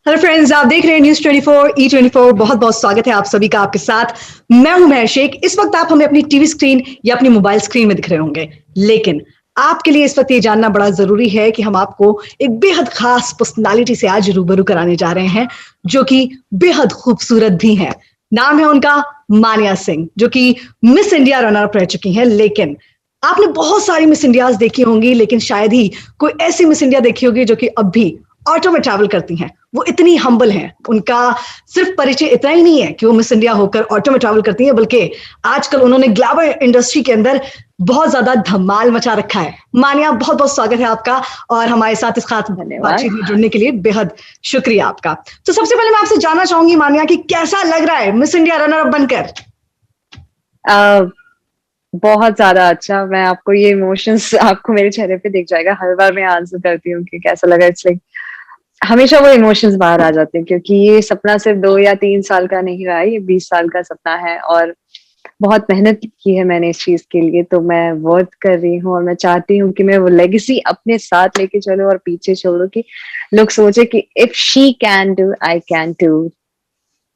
Hello friends, आप देख रहे हैं न्यूज़ 24 E24। बहुत बहुत स्वागत है आप सभी का आपके साथ। मैं हूं महर शेख। इस वक्त आप हमें अपनी टीवी स्क्रीन या अपनी मोबाइल स्क्रीन में दिख रहे होंगे, लेकिन आपके लिए इस वक्त ये जानना बड़ा जरूरी है कि हम आपको एक बेहद खास पर्सनालिटी से आज रूबरू कराने जा रहे हैं, जो कि बेहद खूबसूरत भी है। नाम है उनका मानिया सिंह, जो कि मिस इंडिया रनर अप रह चुकी हैं। लेकिन आपने बहुत सारी मिस इंडियाज देखी होंगी, लेकिन शायद ही कोई ऐसी मिस इंडिया देखी होगी जो कि अब भी ऑटो में ट्रैवल करती हैं। वो इतनी हम्बल हैं, उनका सिर्फ परिचय इतना ही नहीं है कि वो मिस इंडिया होकर ऑटो में ट्रैवल करती हैं, बल्कि आजकल उन्होंने ग्लैमर इंडस्ट्री के अंदर बहुत ज्यादा धमाल मचा रखा है। मानिया, बहुत बहुत स्वागत है आपका, और हमारे साथ इस खास धन्यवाद। बातचीत में जुड़ने के लिए बेहद शुक्रिया आपका। तो सबसे पहले मैं आपसे जानना चाहूंगी मानिया, कि कैसा लग रहा है मिस इंडिया रनर अप बनकर? अ, बहुत ज्यादा अच्छा। मैं आपको ये इमोशंस आपको मेरे चेहरे पे दिख जाएगा हर बार मैं आंसर करती हूँ कि कैसा लगा। इट्स लाइक हमेशा वो इमोशंस बाहर आ जाते हैं, क्योंकि ये सपना सिर्फ 2 या 3 साल का नहीं रहा है, ये 20 साल का सपना है। और बहुत मेहनत की है मैंने इस चीज के लिए, तो मैं वर्क कर रही हूँ और मैं चाहती हूँ कि मैं वो लेगेसी अपने साथ लेके चलूं और पीछे छोड़ू कि लोग सोचे कि if she can do I can too.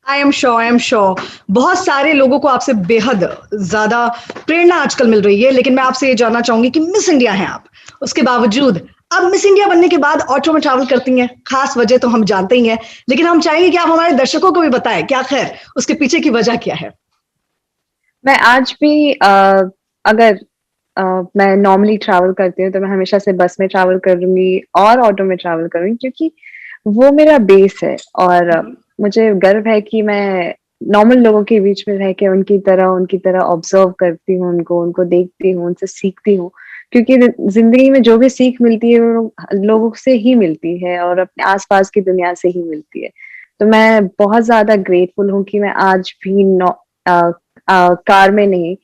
I am sure बहुत सारे लोगों को आपसे बेहद ज्यादा प्रेरणा आजकल मिल रही है। लेकिन मैं आपसे ये जानना चाहूंगी कि मिस इंडिया हैं आप, उसके बावजूद अब मिस इंडिया बनने के बाद ऑटो में ट्रैवल करती हैं। खास वजह तो हम जानते ही हैं, लेकिन हम चाहेंगे कि आप हमारे दर्शकों को भी बताएं कि आखिर उसके पीछे की वजह क्या है। मैं आज भी अगर मैं नॉर्मली ट्रैवल करती हूँ तो मैं हमेशा से बस में ट्रैवल करूंगी और ऑटो में ट्रैवल करूंगी, क्योंकि वो मेरा बेस है। और मुझे गर्व है कि मैं नॉर्मल लोगों के बीच में रह के उनकी तरह ऑब्जर्व करती हूँ, उनको उनको देखती हूँ, उनसे सीखती हूँ। क्योंकि जिंदगी में जो भी सीख मिलती है वो लोगों से ही मिलती है और अपने आसपास की दुनिया से ही मिलती है। तो मैं बहुत ज्यादा ग्रेटफुल हूँ कि मैं आज भी कार में नहीं,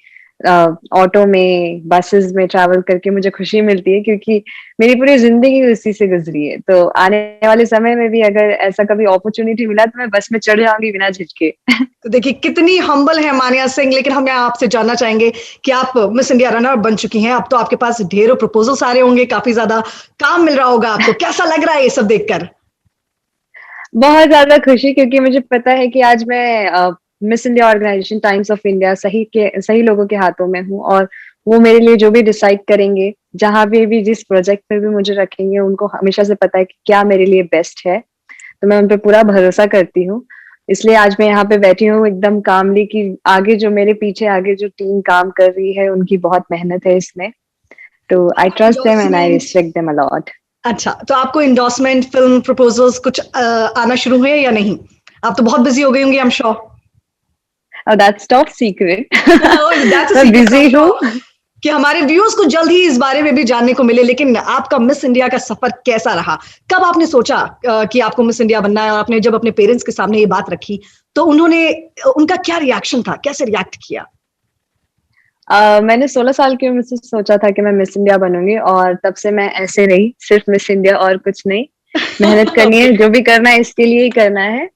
ऑटो में, बसेस में ट्रैवल करके मुझे खुशी मिलती है, क्योंकि मेरी पूरी जिंदगी उसी से गुजरी है। तो आने वाले समय में भी अगर ऐसा कभी अपॉर्चुनिटी मिला तो मैं बस में चढ़ जाऊंगी बिना झिझके। तो देखिए कितनी हम्बल है मानिया सिंह। लेकिन हम यहाँ आपसे जानना चाहेंगे कि आप मिस इंडिया रनर बन चुकी हैं, अब तो आपके पास ढेरों प्रपोजल्स आ रहे होंगे, काफी ज्यादा काम मिल रहा होगा आपको। कैसा लग रहा है ये सब देखकर? बहुत ज्यादा खुशी, क्योंकि मुझे पता है कि आज मैं Miss India organisation Times of India सही लोगों के हाथों में हूँ। और वो मेरे लिए जो भी डिसाइड करेंगे, जहां भी जिस प्रोजेक्ट पर भी मुझे रखेंगे, उनको हमेशा से पता है कि क्या मेरे लिए बेस्ट है। तो मैं उन पे पूरा भरोसा करती हूँ। इसलिए आज मैं यहाँ पे बैठी हूँ एकदम कामली, कि आगे जो मेरे पीछे आगे जो टीम काम कर रही है उनकी बहुत मेहनत है इसमें। तो आई आपको trust them and I endorsement, respect them allot. अच्छा, तो आपको इंडोर्समेंट, फिल्म प्रपोजल्स कुछ आना शुरू हुए या नहीं? आप तो बहुत बिजी हो गई होंगी, आई am sure. That's top secret. That's a मैं सीक्रेट, आई एम बिजी हूँ। श्योर कि हमारे व्यूअर्स को जल्द ही इस बारे में भी जानने को मिले। लेकिन आपका मिस इंडिया का सफर कैसा रहा? कब आपने सोचा कि आपको मिस इंडिया बनना है, और आपने जब अपने पेरेंट्स के सामने ये बात रखी तो उनका क्या रिएक्शन था, कैसे रिएक्ट किया? मैंने 16 साल की उम्र से सोचा था कि मैं मिस इंडिया बनूंगी, और तब से मैं ऐसे रही, सिर्फ मिस इंडिया और कुछ नहीं। मेहनत करनी है, ओके। जो भी करना है इसके लिए ही करना है।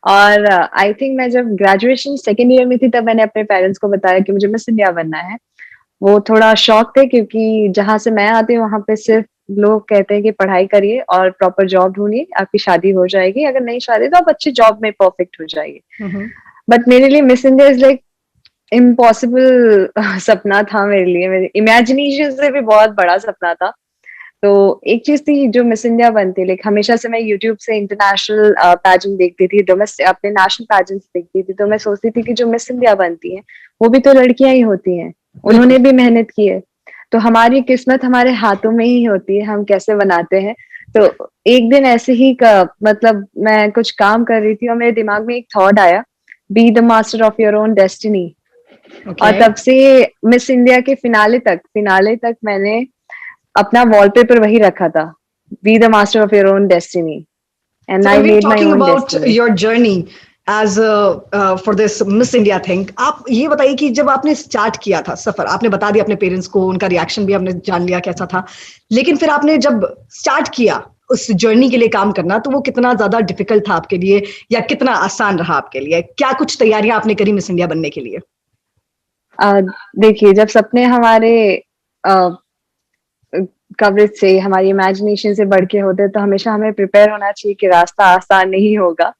और आई थिंक मैं जब ग्रेजुएशन सेकेंड ईयर में थी तब मैंने अपने पेरेंट्स को बताया कि मुझे मिस इंडिया बनना है। वो थोड़ा शॉक थे, क्योंकि जहां से मैं आती हूँ वहां पे सिर्फ लोग कहते हैं कि पढ़ाई करिए और प्रॉपर जॉब ढूंढिए, आपकी शादी हो जाएगी, अगर नहीं शादी तो आप अच्छी जॉब में परफेक्ट हो जाएगी। हम्म। बट मेरे लिए miss India is like impossible सपना था मेरे लिए, मेरे इमेजिनेशन से भी बहुत बड़ा सपना था। तो एक चीज थी जो मिस इंडिया बनती, लाइक हमेशा से मैं यूट्यूब से इंटरनेशनल पैजेंट देखती थी, डोमेस्टिक अपने नेशनल पैजेंट देखती थी, तो मैं सोचती थी कि जो मिस इंडिया बनती है वो भी तो लड़कियां ही होती हैं, बिल्कुल। उन्होंने भी मेहनत की है। तो हमारी किस्मत हमारे हाथों में ही होती है, हम कैसे बनाते हैं। तो एक दिन ऐसे ही मतलब मैं कुछ काम कर रही थी और मेरे दिमाग में एक थॉट आया, be the master of your own destiny. और ओके। तब से मिस इंडिया के फिनाले तक मैंने अपना वॉलपेपर वही रखा था, be the master of your own destiny, and So I when we're made my talking own about destiny. your journey as for this Miss India thing, आप ये बताइए कि जब आपने स्टार्ट किया था सफर, आपने बता दिया अपने पेरेंट्स को, उनका रिएक्शन भी हमने जान लिया कैसा था। लेकिन फिर आपने जब स्टार्ट किया उस जर्नी के लिए काम करना, तो वो कितना ज्यादा डिफिकल्ट था आपके लिए, या कितना आसान रहा आपके लिए? क्या कुछ तैयारियां आपने करी मिस इंडिया बनने के लिए? देखिए, जब सपने हमारे कवरेज से, हमारी इमेजिनेशन से बढ़ के होते हैं, तो हमेशा हमें प्रिपेयर होना चाहिए कि रास्ता आसान नहीं होगा।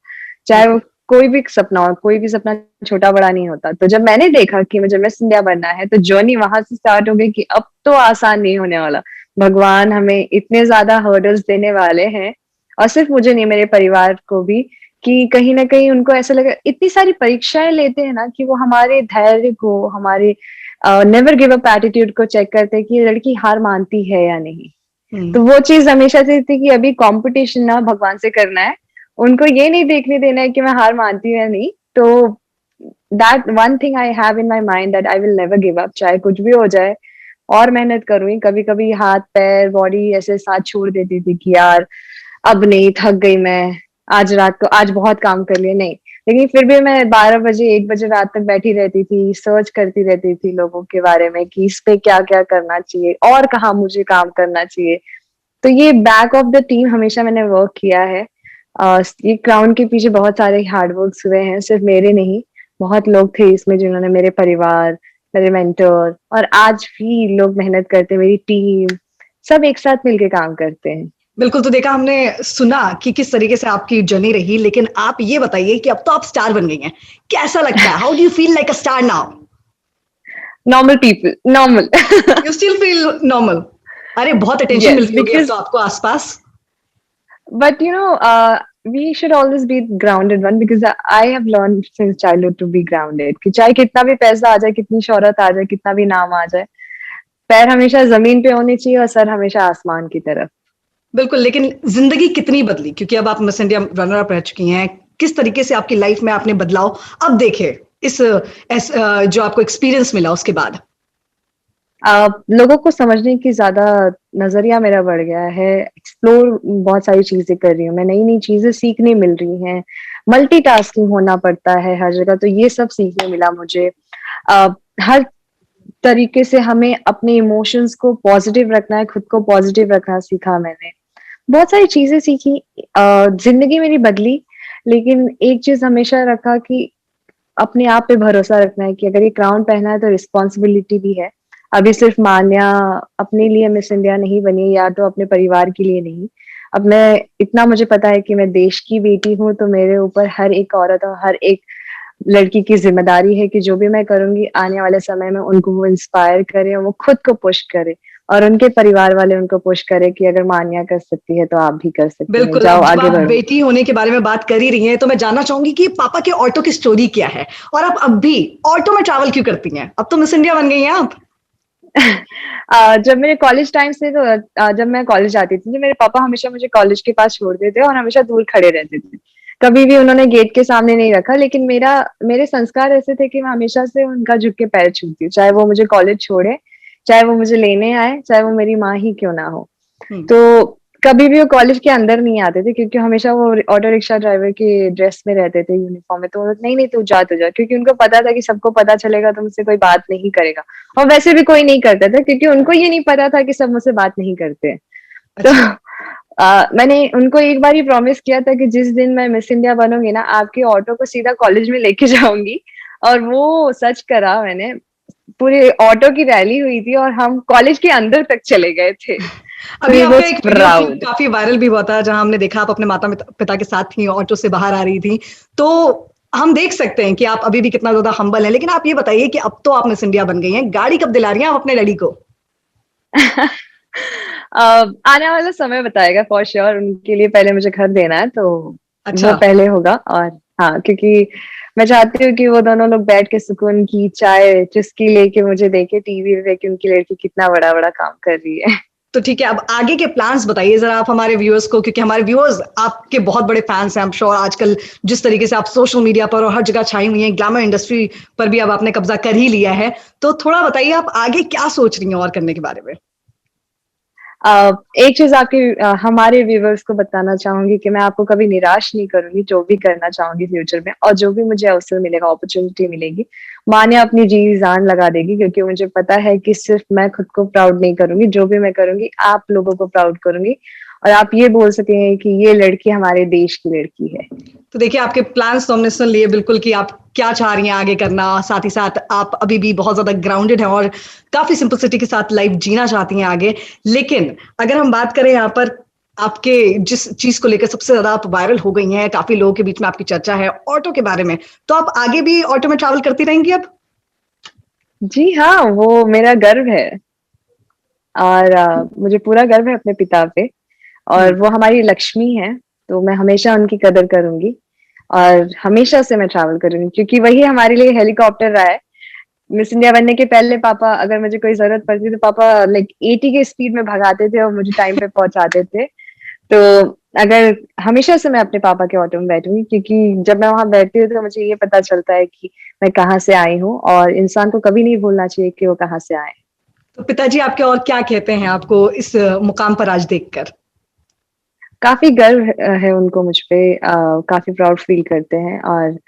चाहे वो बिल्कुल। कोई भी सपना हो, कोई भी सपना छोटा-बड़ा नहीं होता। तो जब मैंने देखा कि मुझे मिस इंडिया बनना है, तो जर्नी वहाँ से स्टार्ट हो गई कि अब तो आसान नहीं होने वाला। भगवान हमें इतने ज़्यादा हर्डल्स देने वाले हैं, और सिर्फ मुझे नहीं, मेरे परिवार को भी, कि कहीं न कहीं उनको ऐसा लगा, इतनी सारी परीक्षाएँ लेते हैं ना कि वो हमारे धैर्य को, हमारे नेवर गिव अप एटीट्यूड को चेक करते हैं कि ये लड़की हार मानती है या नहीं। हम्म। तो वो चीज़ हमेशा से थी कि अभी कॉम्पिटिशन ना भगवान से करना है। उनको ये नहीं देखने देना है कि मैं हार मानती हूँ या नहीं। तो that one thing I have in my mind, that I will never give up, चाहे कुछ भी हो जाए, और मेहनत करूँगी। कभी-कभी हाथ-पैर, बॉडी ऐसे साथ छोड़ देती थी कि यार अब नहीं, थक गई मैं, आज रात को, आज बहुत काम कर लिया, नहीं। लेकिन फिर भी मैं 12 बजे, 1 बजे रात तक बैठी रहती थी, सर्च करती रहती थी लोगों के बारे में कि इस पे क्या-क्या करना चाहिए और कहाँ मुझे काम करना चाहिए। तो ये बैक ऑफ द टीम हमेशा मैंने वर्क किया है। ये क्राउन के पीछे बहुत सारे हार्ड वर्क्स हुए हैं, सिर्फ मेरे नहीं, बहुत लोग थे इसमें जिन्होंने, मेरे परिवार, मेरे मेंटर, और आज भी लोग मेहनत करते हैं, मेरी टीम, सब एक साथ मिलके काम करते हैं। बिल्कुल, तो देखा हमने, सुना कि किस तरीके से आपकी जर्नी रही, लेकिन आप ये बताइए कि अब तो आप स्टार बन गई हैं। कैसा लगता है? How do you feel like a star now? Normal people, normal. You still feel normal? अरे बहुत अटेंशन Yes, मिलती होगी अब तो because आपको आसपास। but we should always be grounded one, because I have learned since childhood to be grounded कि चाहे कितना भी पैसा आ जाए, कितनी शोहरत आ जाए, कितना भी नाम आ जाए, पैर हमेशा जमीन पे होने चाहिए और सर हमेशा आसमान की तरफ। बिल्कुल, लेकिन जिंदगी कितनी बदली, क्योंकि अब आप मिस इंडिया रनर अप रह चुकी हैं। किस तरीके से आपकी लाइफ में आपने बदलाव अब देखे, जो आपको एक्सपीरियंस मिला उसके बाद? लोगों को समझने की ज़्यादा नज़रिया मेरा बढ़ गया है, एक्सप्लोर बहुत सारी चीज़ें कर रही हूँ मैं, नई-नई चीज़ें सीखने मिल रही हैं, मल्टीटास्किंग होना पड़ता है हर जगह, तो ये सब सीखने मिला मुझे। हर तरीके से हमें अपने इमोशंस को पॉजिटिव रखना है, खुद को पॉजिटिव रखना सीखा मैंने। बहुत सारी चीज़ें सीखी, ज़िंदगी मेरी बदली, लेकिन एक चीज़ हमेशा रखा कि अपने आप पे भरोसा रखना है कि अगर ये क्राउन पहना है तो रिस्पॉन्सिबिलिटी भी है। अभी सिर्फ मान्या अपने लिए मिस इंडिया नहीं बनी, या तो अपने परिवार के लिए नहीं। अब मैं, इतना मुझे पता है कि मैं देश की बेटी हूँ, तो मेरे ऊपर हर एक औरत और हर एक लड़की की ज़िम्मेदारी है कि जो भी मैं करूँगी आने वाले समय में उनको वो इंस्पायर करे और वो खुद को पुश करे, और उनके परिवार वाले उनको पुश करें कि अगर मान्या कर सकती है तो आप भी कर सकती हैं, बिल्कुल, जाओ अब जब आगे आप बढ़ो। बेटी होने के बारे में बात कर ही रही हैं, तो मैं जानना चाहूंगी कि पापा के ऑटो की स्टोरी क्या है, और आप अब भी ऑटो में ट्रैवल क्यों करती हैं? अब तो मिस इंडिया बन गई हैं आप। जब मेरे कॉलेज टाइम से, तो जब मैं कॉलेज जाती थी तो मेरे पापा हमेशा मुझे कॉलेज के पास छोड़ते थे और हमेशा दूर खड़े रहते थे। कभी भी उन्होंने गेट के सामने नहीं रखा, लेकिन मेरे संस्कार ऐसे थे कि मैं हमेशा से उनका झुक के पैर छूती हूँ, चाहे वो मुझे कॉलेज छोड़े, चाहे वो मुझे लेने आए, चाहे वो मेरी माँ ही क्यों ना हो। हम्म। तो कभी भी वो कॉलेज के अंदर नहीं आते थे, क्योंकि हमेशा वो ऑटो रिक्शा ड्राइवर के ड्रेस में रहते थे, यूनिफॉर्म में, तो वो लोग, नहीं नहीं, तू जा, क्योंकि उनको पता था कि सबको पता चलेगा तो मुझसे कोई बात नहीं करेगा, और वैसे भी कोई नहीं करता था, क्योंकि उनको ये नहीं पता था कि सब मुझसे बात नहीं करते हैं। तो अच्छा। मैंने उनको एक बार ही प्रॉमिस किया था कि जिस दिन मैं मिस इंडिया बनूंगी ना, आपके ऑटो को सीधा कॉलेज में लेके जाऊंगी, और वो सच करा मैंने। पूरे ऑटो की रैली हुई थी और हम कॉलेज के अंदर तक चले गए थे। तो अभी ही आपका वाज एक वीडियो क्लिप प्राउड। काफी वायरल भी हुआ था, जहां हमने देखा आप अपने माता पिता के साथ थी, ऑटो से बाहर आ रही थी। तो हम देख सकते हैं कि आप अभी भी कितना ज्यादा हम्बल है, लेकिन आप ये बताइए कि अब तो आप मिस इंडिया बन गई हैं, गाड़ी कब दिला रही हैं आप अपने डैडी को? आने वाला समय बताएगा फॉर श्योर, उनके लिए पहले मुझे घर देना है, तो अच्छा। वो पहले होगा। और हाँ, क्योंकि मैं चाहती हूँ कि वो दोनों लोग बैठ के सुकून की चाय चुस्की लेके मुझे देखे टीवी पे कि उनकी लड़की कितना बड़ा बड़ा काम कर रही है। तो ठीक है, अब आगे के प्लान्स बताइए जरा आप हमारे व्यूअर्स को, क्योंकि हमारे व्यूअर्स आपके बहुत बड़े फैंस हैं। आई एम श्योर आजकल जिस तरीके से आप सोशल मीडिया पर और हर जगह छाई हुई हैं, ग्लैमर इंडस्ट्री पर भी अब आपने कब्जा कर ही लिया है, तो थोड़ा बताइए आप आगे क्या सोच रही हैं और करने के बारे में? एक चीज आपके हमारे व्यूवर्स को बताना चाहूंगी कि मैं आपको कभी निराश नहीं करूंगी, जो भी करना चाहूंगी फ्यूचर में, और जो भी मुझे अवसर मिलेगा, अपॉर्चुनिटी मिलेगी, मान्या अपनी जी जान लगा देगी, क्योंकि मुझे पता है कि सिर्फ मैं खुद को प्राउड नहीं करूंगी, जो भी मैं करूंगी आप लोगों को प्राउड करूंगी, और आप ये बोल सकेंगे कि ये लड़की हमारे देश की लड़की है। तो देखिए आपके प्लान्स तो हमने सुन लिए बिल्कुल कि आप क्या चाह रही हैं आगे करना, साथ ही साथ आप अभी भी बहुत ज्यादा ग्राउंडेड हैं और काफी सिंपलिसिटी के साथ लाइफ जीना चाहती हैं आगे। लेकिन अगर हम बात करें यहाँ पर आपके जिस चीज को लेकर सबसे ज्यादा आप वायरल हो गई हैं, काफी लोगों के बीच में आपकी चर्चा है ऑटो के बारे में, तो आप आगे भी ऑटो में ट्रैवल करती रहेंगी अब? जी हाँ, वो मेरा गर्व है। और मुझे पूरा गर्व है अपने पिता पे। और हम्म। वो हमारी लक्ष्मी है, तो मैं हमेशा उनकी कदर करूंगी। और हमेशा से मैं ट्रैवल करूंगी क्योंकि वही हमारे लिए हेलीकॉप्टर रहा है। मिस इंडिया बनने के पहले पापा, अगर मुझे कोई जरूरत पड़ती तो पापा लाइक 80 के स्पीड में भगाते थे और मुझे टाइम पे पहुंचाते थे। तो अगर हमेशा से मैं अपने पापा के ऑटो में बैठूंगी, क्योंकि जब मैं वहां बैठती हूँ तो मुझे ये पता चलता है कि मैं कहाँ से आई हूँ, और इंसान को कभी नहीं भूलना चाहिए कि वो कहाँ से आए। तो पिताजी आपके और क्या कहते हैं आपको इस मुकाम पर आज देखकर? काफी गर्व है उनको मुझ पे, काफी प्राउड फील करते हैं। और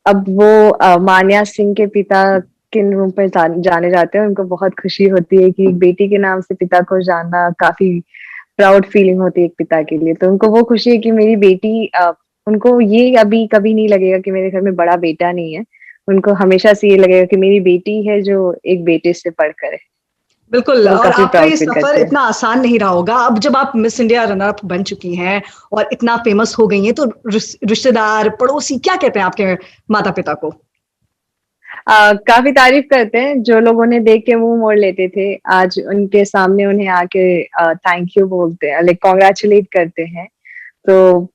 अब वो मान्या सिंह के पिता किन रूप में जाने जाते हैं, उनको बहुत खुशी होती है कि एक बेटी के नाम से पिता को जानना काफी प्राउड फीलिंग होती है एक पिता के लिए। तो उनको वो खुशी है कि मेरी बेटी, उनको ये अभी कभी नहीं लगेगा कि मेरे घर में बड़ा बेटा नहीं है। उनको हमेशा से ये लगेगा कि मेरी बेटी है जो एक बेटे से बढ़कर है। बिल्कुल, तो वो और काफी आपका प्राउड ये फील सफर करते हैं। इतना आसान नहीं रहा होगा। अब जब आप मिस इंडिया रनर अप बन चुकी हैं और इतना फेमस हो गई हैं, तो रिश्तेदार, पड़ोसी क्या कहते हैं आपके माता पिता को? काफी तारीफ करते हैं। जो लोग उन्हें देख के मुंह मोड़ लेते थे, आज उनके सामने उन्हें आके थैंक यू बोलते हैं, लाइक कॉन्ग्रेचुलेट करते हैं। तो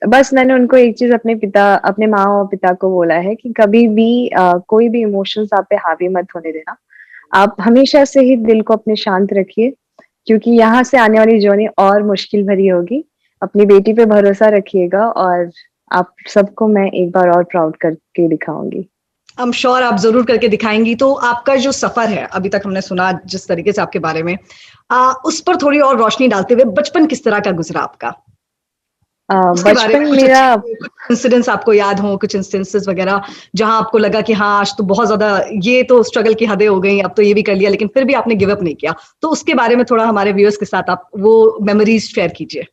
बस मैंने उनको एक चीज अपने माँ और पिता को बोला है कि कभी भी कोई भी इमोशंस आप पे हावी मत होने देना। आप हमेशा से ही दिल को अपने शांत रखिए, क्योंकि यहाँ से आने वाली जर्नी और मुश्किल भरी होगी। अपनी बेटी पे भरोसा रखिएगा, और आप सबको मैं एक बार और प्राउड करके दिखाऊंगी। आई एम श्योर आप जरूर करके दिखाएंगी। तो आपका जो सफर है, अभी तक हमने सुना जिस तरीके से आपके बारे में, उस पर थोड़ी और रोशनी डालते हुए बचपन किस तरह का गुजरा आपका, उसके बारे में बचपन कुछ मेरा, अच्छे कुछ इंसिडेंट्स आपको याद हो, कुछ इंस्टेंसेस वगैरह जहां आपको लगा कि हाँ आज तो बहुत ज्यादा ये तो स्ट्रगल की हदें हो गई, अब तो ये भी कर लिया, लेकिन फिर भी आपने गिव अप नहीं किया, तो उसके बारे में थोड़ा हमारे व्यूअर्स के साथ आप वो मेमोरीज शेयर कीजिए।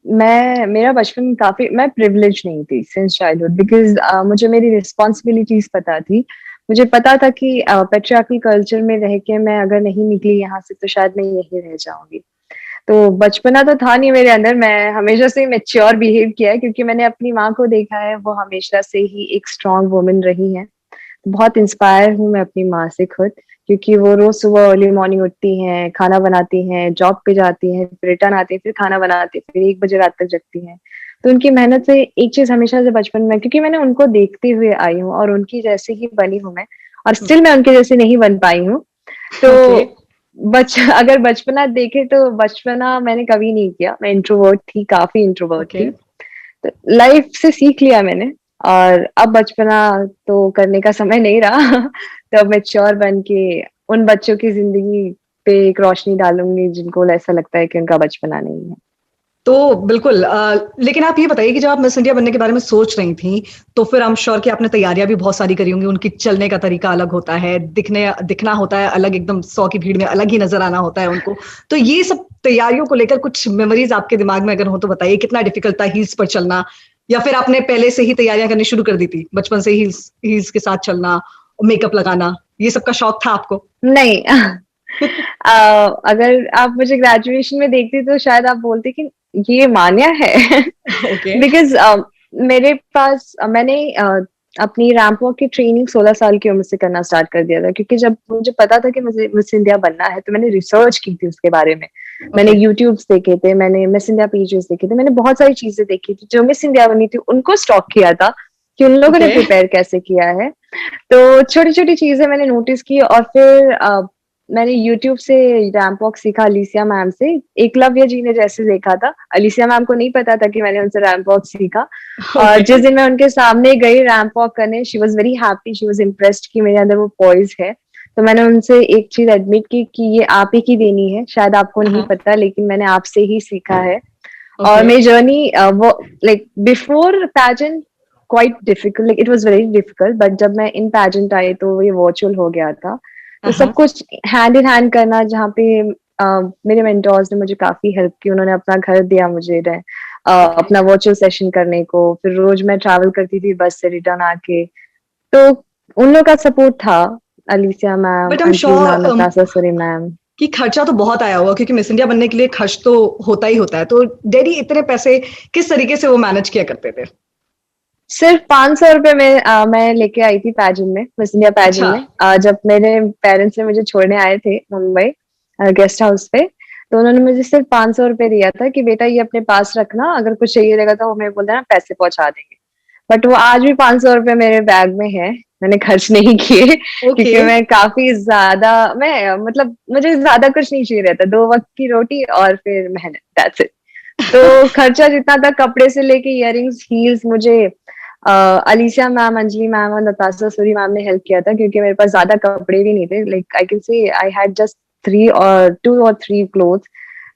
मेरा बचपन काफी, मैं प्रिविलेज नहीं थी सिंस चाइल्डहुड, बिकॉज मुझे मेरी रिस्पॉन्सिबिलिटीज पता थी। मुझे पता था कि पेट्रियार्कल कल्चर में रह के मैं अगर नहीं निकली यहाँ से तो शायद मैं यही रह जाऊंगी। तो बचपना तो था नहीं मेरे अंदर। मैं हमेशा से मैच्योर बिहेव किया है, क्योंकि मैंने अपनी माँ को देखा है, वो हमेशा से ही एक स्ट्रांग वुमन रही है। बहुत इंस्पायर हूँ मैं अपनी माँ से खुद, क्योंकि वो रोज सुबह अर्ली मॉर्निंग उठती हैं, खाना बनाती हैं, जॉब पे जाती हैं, फिर रिटर्न आती है, फिर खाना बनाती है, फिर 1 बजे रात तक जगती हैं। तो उनकी मेहनत से एक चीज हमेशा से बचपन में, क्योंकि मैंने उनको देखते हुए आई हूँ और उनकी जैसे ही बनी हूँ मैं, और स्टिल मैं उनके जैसे नहीं बन पाई हूँ। ओके। तो अगर बचपना देखे तो बचपना मैंने कभी नहीं किया। मैं इंट्रोवर्ट थी, काफी इंट्रोवर्ट ओके। थी। तो लाइफ से सीख लिया मैंने। और अब बचपना तो करने का समय नहीं रहा। तो अब मैच्योर बन के उन बच्चों की जिंदगी पे एक रोशनी डालूंगी जिनको ऐसा लगता है कि उनका बचपना नहीं है। तो बिल्कुल, लेकिन आप ये बताइए कि जब आप मिस इंडिया बनने के बारे में सोच रही थी, तो फिर आई एम श्योर कि आपने तैयारियां भी बहुत सारी करी होंगी। उनकी चलने का तरीका अलग होता है, दिखना होता है अलग, एकदम 100 की भीड़ में अलग ही नजर आना होता है उनको। तो ये सब तैयारियों को लेकर कुछ मेमोरीज आपके दिमाग में अगर हो तो बताइए, कितना डिफिकल्ट था हील्स पर चलना, या फिर आपने पहले से ही तैयारियां करनी शुरू कर दी थी बचपन से, हील्स हील्स के साथ चलना, मेकअप लगाना, ये सब का शौक था आपको? नहीं। अगर आप मुझे ग्रेजुएशन में देखती तो शायद आप बोलते कि ये मान्या है। ओके। बिकॉज मेरे पास मैंने अपनी रैंप वॉक की ट्रेनिंग 16 साल की उम्र से करना स्टार्ट कर दिया था, क्योंकि जब मुझे पता था कि मुझे मिस इंडिया बनना है तो मैंने रिसर्च की थी उसके बारे में। मैंने ओके। यूट्यूब देखे थे, मैंने मिस इंडिया पेजेस देखे थे, मैंने बहुत सारी चीजें देखी थी। जो मिस इंडिया बनी थी उनको स्टॉक किया था कि उन लोगों ने ओके। प्रिपेयर कैसे किया है। तो छोटी छोटी चीजें मैंने नोटिस की, और फिर मैंने यूट्यूब से रैंप वॉक सीखा अलीसिया मैम से। एकलव्य जी ने जैसे देखा था, अलीसिया मैम को नहीं पता था कि मैंने उनसे रैंप वॉक सीखा। और ओके। जिस दिन मैं उनके सामने गई रैंप वॉक करने, she was very happy, she was impressed कि मेरे अंदर वो पॉइज है। तो मैंने उनसे एक चीज एडमिट की कि ये आप ही की देनी है, शायद आपको नहीं हाँ। पता लेकिन मैंने आपसे ही सीखा है। और ओके। मेरी जर्नी वो like before pageant quite difficult, like it was very difficult, but जब मैं इन पैजेंट आई तो ये वर्चुअल हो गया था। तो सब हाँ। कुछ हैंड इन हैंड करना, जहाँ पे मेरे मेंटोर्स ने मुझे काफी हेल्प की। उन्होंने अपना घर दिया मुझे, अपना वर्चुअल सेशन करने को, फिर रोज मैं ट्रैवल करती थी बस से रिटर्न आके। तो उन लोग का सपोर्ट था, अलीसिया ma'am, but I am Anjali ma'am, sure Natasha Suri ma'am. कि खर्चा तो बहुत आया होगा, क्योंकि मिस इंडिया बनने के लिए खर्च तो होता ही होता है। तो डैडी इतने पैसे किस तरीके से वो मैनेज किया करते थे? सिर्फ 500 रुपए में मैं लेके आई थी पैजेंट में, मिस इंडिया पैजेंट अच्छा। में। जब मेरे पेरेंट्स ने मुझे छोड़ने आए थे मुंबई गेस्ट हाउस पे, तो उन्होंने मुझे सिर्फ 500 रुपए दिया था कि बेटा ये अपने पास रखना, अगर कुछ चाहिए रहेगा तो हमें बोल देना, पैसे पहुंचा देंगे। बट वो आज भी 500 रुपए मेरे बैग में है, मैंने खर्च नहीं किए ओके। क्योंकि मैं काफी ज्यादा, मैं मतलब मुझे ज्यादा कुछ नहीं चाहिए रहता, 2 वक्त की रोटी और फिर मेहनत, दैट्स इट। तो खर्चा जितना था, कपड़े से लेके इयररिंग्स, हील्स, मुझे अलीसिया मैम, अंजलि मैम और नताशा सूरी मैम ने हेल्प किया था, क्योंकि मेरे पास ज्यादा कपड़े भी नहीं थे। Like I can say I had just 2 और 3 क्लोथ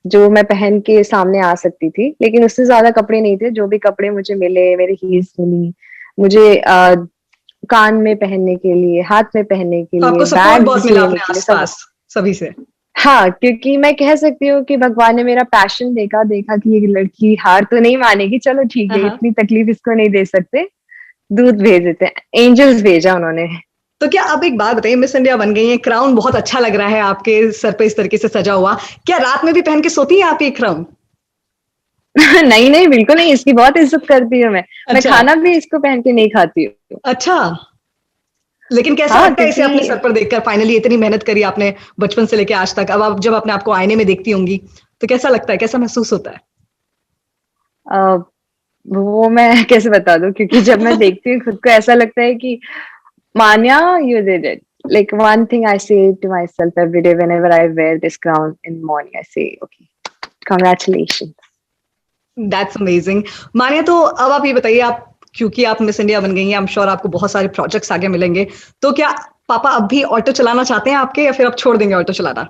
जो मैं पहन के सामने आ सकती थी, लेकिन उससे ज्यादा कपड़े नहीं थे। जो भी कपड़े मुझे मिले, मेरे हील्स मिली मुझे, कान में पहनने के लिए, हाथ में पहनने के तो लिए, आपको सपोर्ट बहुत बैग्स मिला लेने अपने के लिए, सब। आसपास सभी से? हाँ, क्योंकि मैं कह सकती हूँ कि भगवान ने मेरा पैशन देखा, देखा कि ये लड़की हार तो नहीं मानेगी, चलो ठीक हाँ है, हाँ। इतनी तकलीफ इसको नहीं दे सकते, दूध भेज देते हैं, एंजल्स भेजा उन्होंने। तो क्या आप एक बात बताइए, मिस इंडिया बन गई है, क्राउन बहुत अच्छा लग रहा है आपके सर पे इस तरीके से सजा हुआ, क्या रात में भी पहन के सोती है आप ये क्राउन? नहीं नहीं, बिल्कुल नहीं, इसकी बहुत इज्जत करती हूँ मैं अच्छा। खाना भी इसको पहन के नहीं खाती हूँ। अच्छा। लेकिन कैसा हाँ, लगता है इसे अपने क्योंकि सर पर देखकर? फाइनली इतनी मेहनत करी आपने बचपन से लेके आज तक, अब आप जब अपने आप को आईने में देखती होंगी तो कैसा लगता है, कैसा महसूस होता है? अ, वो मैं कैसे बता दूं, क्योंकि जब मैं देखती हूँ खुद को, ऐसा लगता है कि मान्या, you did it. Like one thing I say to myself every day whenever I wear this crown in the morning, I say, okay, congratulations. That's amazing. मानिया, तो अब आप ये बताइए, आप क्योंकि आप मिस इंडिया बन गई हैं, आई एम श्योर आपको बहुत सारे प्रोजेक्ट्स आगे मिलेंगे, तो क्या पापा अब भी ऑटो चलाना चाहते हैं आपके, या फिर आप छोड़ देंगे ऑटो चलाना?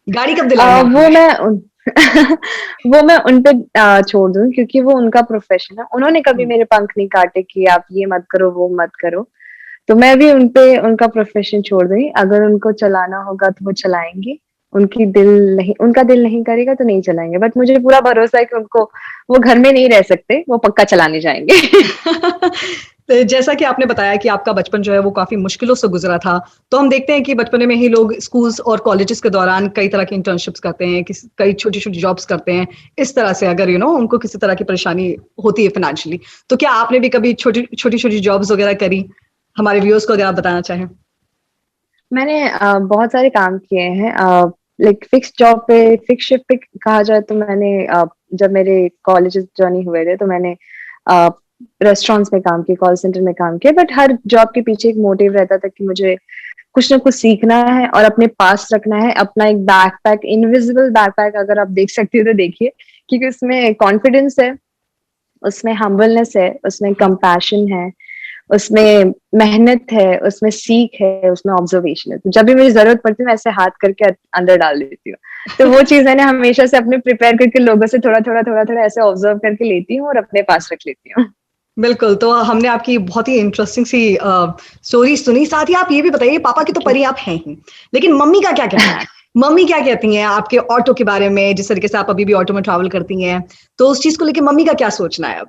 गाड़ी कब दिलाएंगे आप वो हमें? मैं उन वो मैं उन पे छोड़ दूं, क्योंकि वो उनका प्रोफेशन है। उन्होंने कभी मेरे पंख नहीं काटे कि आप ये मत करो, वो मत करो। तो मैं भी उन पे उनका प्रोफेशन छोड़ दूंगी। अगर उनको चलाना होगा तो वो चलाएंगे, उनका दिल नहीं करेगा तो नहीं चलाएंगे। बट मुझे पूरा भरोसा है कि उनको, वो घर में नहीं रह सकते, वो पक्का चलाने जाएंगे। तो जैसा कि आपने बताया कि आपका बचपन जो है वो काफी मुश्किलों से गुजरा था, तो हम देखते हैं कि बचपन में ही लोग स्कूल्स और कॉलेजेस के दौरान कई तरह की इंटर्नशिप्स करते हैं, कई छोटी छोटी जॉब्स करते हैं। इस तरह से अगर उनको किसी तरह की परेशानी होती है फाइनेंशियली, तो क्या आपने भी कभी छोटी छोटी छोटी जॉब्स वगैरह करी? हमारे व्यूअर्स को अगर आप बताना चाहें। मैंने बहुत सारे काम किए हैं। लाइक फिक्स जॉब पे, फिक्स शिफ्ट पे कहा जाए तो मैंने जब मेरे कॉलेज ज्वाइन हुए थे तो मैंने रेस्टोरेंट्स में काम किया, कॉल सेंटर में काम किया। बट हर जॉब के पीछे एक मोटिव रहता था कि मुझे कुछ ना कुछ सीखना है और अपने पास रखना है। अपना एक बैकपैक, इनविजिबल बैकपैक, अगर आप देख सकते हो तो देखिए, क्योंकि उसमें कॉन्फिडेंस है, उसमें हम्बलनेस है, उसमें कंपैशन है, उसमें मेहनत है, उसमें सीख है, उसमें ऑब्जर्वेशन है। तो जब भी मुझे जरूरत पड़ती है मैं ऐसे हाथ करके अंदर डाल देती हूँ। तो वो चीज मैंने हमेशा से अपने प्रिपेयर करके लोगों से थोड़ा थोड़ा थोड़ा थोड़ा ऐसे ऑब्जर्व करके लेती हूँ और अपने पास रख लेती हूँ। बिल्कुल, तो हमने आपकी बहुत ही इंटरेस्टिंग सी स्टोरी सुनी। साथ ही आप ये भी बताइए, पापा की तो परी आप हैं ही, लेकिन मम्मी का क्या कहना है? मम्मी क्या कहती हैं आपके ऑटो के बारे में? जिस तरीके से आप अभी भी ऑटो में ट्रैवल करती हैं, तो उस चीज को लेके मम्मी का क्या सोचना है अब?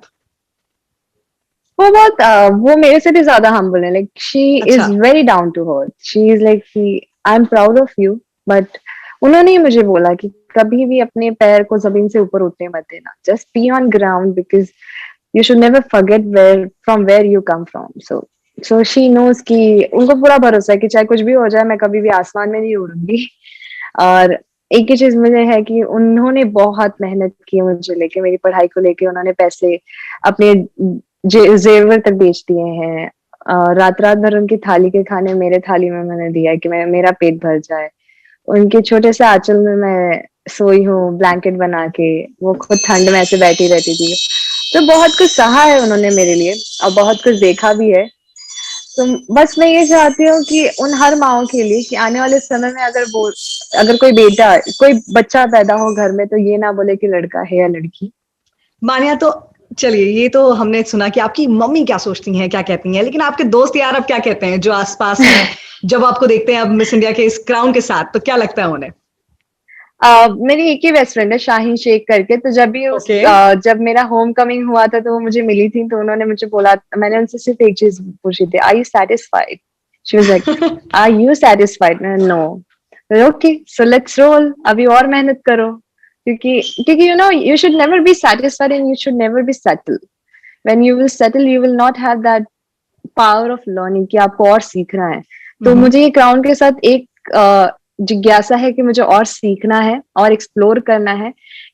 वो मेरे से भी ज्यादा हम्बल है। लाइक शी अच्छा। Is very down to earth, she is like कि I am proud of you. But उन्होंने ही मुझे बोला कि कभी भी अपने पैर को जमीन से ऊपर उठने मत देना, just be on ground, because you should never forget where you come from. So she knows कि उनको पूरा भरोसा है कि चाहे कुछ भी हो जाए, मैं कभी भी आसमान में नहीं उड़ूंगी। और एक ही चीज मुझे है कि उन्होंने बहुत मेहनत की है मुझे लेके, मेरी पढ़ाई को लेके। उन्होंने पैसे अपने जेवर तक बेच दिए हैं। रात रात भर उनकी थाली के खाने मेरे थाली में मैंने दिया है कि मेरा पेट भर जाए। उनके छोटे से आंचल में मैं सोई हूँ, ब्लैंकेट बना के। वो खुद ठंड में ऐसे बैठी रहती थी। तो बहुत कुछ सहा है उन्होंने मेरे लिए, और बहुत कुछ देखा भी है। तो बस मैं ये चाहती हूँ कि उन हर माओ के लिए कि आने वाले समय में अगर कोई बेटा, कोई बच्चा पैदा हो घर में, तो ये ना बोले कि लड़का है या लड़की। मानिया, तो चलिए, ये तो हमने सुना कि आपकी मम्मी क्या सोचती हैं, क्या कहती हैं, लेकिन आपके दोस्त यार अब क्या कहते हैं जो आसपास हैं, जब आपको देखते हैं अब मिस इंडिया के इस क्राउन के साथ, तो क्या लगता है उन्हें? मेरी एक ही बेस्ट फ्रेंड है शाहीन शेख करके। तो जब भी ओके। जब मेरा होम कमिंग हुआ था तो वो मुझे मिली थी, तो उन्होंने मुझे बोला, मैंने उनसे सिर्फ एक चीज पूछी थी, are you satisfied? She was like, are you satisfied? No. Okay, so let's roll, अभी और मेहनत करो, क्योंकि क्योंकि you know you should never be satisfied and you should never be settle. When you will settle you will not have that power of learning कि आपको और सीखना है। तो मुझे ये क्राउन के साथ एक जिज्ञासा है कि मुझे और सीखना है और एक्सप्लोर करना है,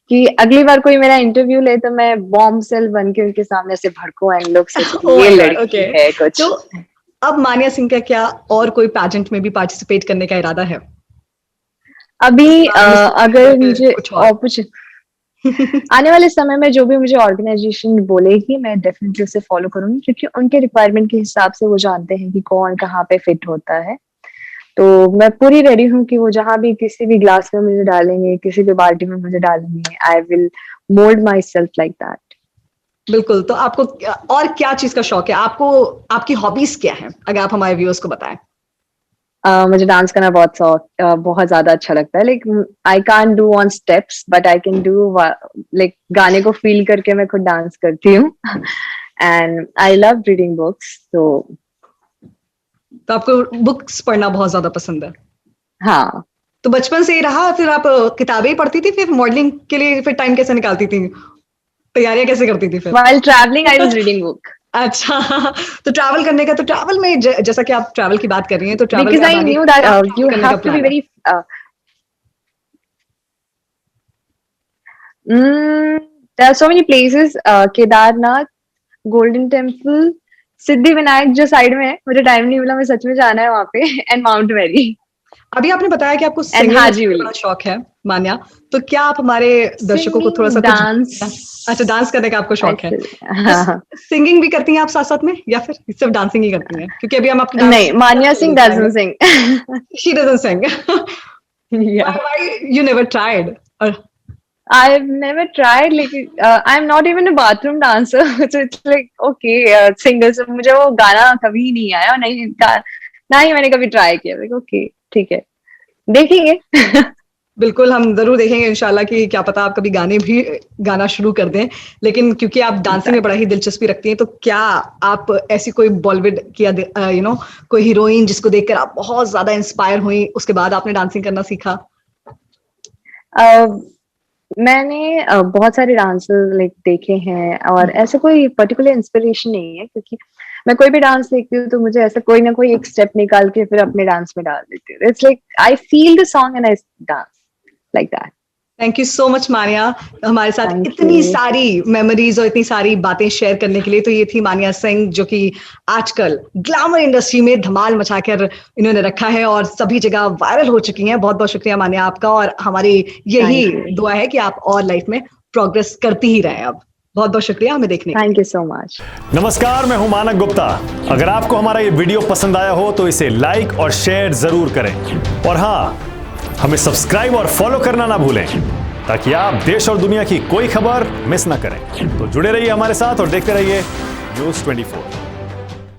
कि अगली बार कोई मेरा इंटरव्यू ले तो मैं बॉम्ब सेल बन के उनके सामने से भड़कूं एंड लोग सोचे ओह ये माय गॉड, लड़की ओके। है कुछ। तो अब मानिया सिंह का क्या और कोई पैजेंट में भी पार्टिसिपेट करने का इरादा है? अभी मिस वर्ल्ड या अगर फिर मुझे कुछ और? आने वाले समय में जो भी मुझे ऑर्गेनाइजेशन बोलेगी मैं डेफिनेटली उसे फॉलो करूंगी, क्योंकि उनके रिक्वायरमेंट के हिसाब से वो जानते हैं कि कौन कहाँ पे फिट होता है। तो मैं पूरी रेडी हूँ कि वो जहां भी किसी भी ग्लास में मुझे डालेंगे, किसी भी बाल्टी में मुझे डालेंगे, I will mould my self like that. बिल्कुल। तो आपको और क्या चीज का शौक है आपको? आपकी हॉबीज क्या है, अगर आप हमारे व्यूअर्स को बताएं? मुझे डांस करना बहुत ज्यादा अच्छा लगता है। Like I can't do on steps but I can do, like गाने को फील करके मैं खुद डांस करती हूँ। And I love reading books. तो आपको बुक्स पढ़ना बहुत ज्यादा पसंद है? हाँ। तो बचपन से ही रहा, फिर आप किताबें ही पढ़ती थी, फिर मॉडलिंग के लिए फिर टाइम कैसे निकालती थी? तैयारियां कैसे करती थी फिर? While traveling, I was reading book अच्छा। तो ट्रैवल करने का, तो ट्रैवल में जैसा कि आप ट्रैवल की बात कर रही हैं, तो ट्रैवल because में अब I आगे knew that क्या ट्रैवल you करने का have to be प्लान है? very. Mm, there are so many places. Kedarnath, golden temple, Siddhi Vinayak जो साइड में है, मुझे टाइम नहीं मिला, मैं सच में जाना है वहां पे। एंड माउंट मैरी अभी आपने बताया कि आपको एंड सिंगिंग का बड़ा हाजीवली। शौक है, मान्या। तो क्या आप हमारे दर्शकों को थोड़ा सिंगिंग, सा कुछ डांस, अच्छा, डांस करने का आपको शौक है? तो हाँ। सिंगिंग भी करती हैं आप साथ साथ में, या फिर सिर्फ डांसिंग ही करती हैं? क्योंकि अभी हम आपकी डांस नहीं, मान्या सिंह पाएंगे। Doesn't sing. She doesn't sing. Yeah. Why you never tried? Or I've never tried, like I'm not even a bathroom dancer, so it's like okay, singer से मुझे वो गाना कभी नहीं आया, ना ही मैंने कभी ट्राई किया। like okay, ठीक है, देखेंगे। बिल्कुल, हम जरूर देखेंगे इंशाल्लाह कि क्या पता आप कभी गाना शुरू कर दें। लेकिन क्योंकि आप डांसिंग में बड़ा ही दिलचस्पी रखती हैं, तो क्या आप ऐसी कोई बॉलीवुड या कोई हीरोइन जिसको देखकर आप बहुत ज्यादा इंस्पायर हुई, उसके बाद आपने डांसिंग करना सीखा? मैंने बहुत सारे डांसर लाइक देखे हैं, और ऐसे कोई पर्टिकुलर इंस्पिरेशन नहीं है, क्योंकि मैं कोई भी डांस देखती हूँ तो मुझे ऐसा कोई ना कोई एक स्टेप निकाल के फिर अपने डांस में डाल देती हूँ। It's like I feel the song and I dance like that. Thank you so much मानिया, हमारे साथ थैंक इतनी यू। सारी मेमोरीज और इतनी सारी बातें शेयर करने के लिए। तो ये थी मानिया सिंह, जो कि आजकल ग्लैमर इंडस्ट्री में धमाल मचाकर इन्होंने रखा है और सभी जगह वायरल हो चुकी हैं। बहुत बहुत शुक्रिया मानिया आपका, और हमारी यही दुआ है कि आप और लाइफ में प्रोग्रेस करती ही रहें। अब बहुत बहुत शुक्रिया हमें देखने के लिए। Thank you so much. नमस्कार, मैं हूं मानक गुप्ता। अगर आपको हमारा ये वीडियो पसंद आया हो तो इसे लाइक और शेयर जरूर करें, और हाँ, हमें सब्सक्राइब और फॉलो करना ना भूलें, ताकि आप देश और दुनिया की कोई खबर मिस ना करें। तो जुड़े रहिए हमारे साथ और देखते रहिए News 24।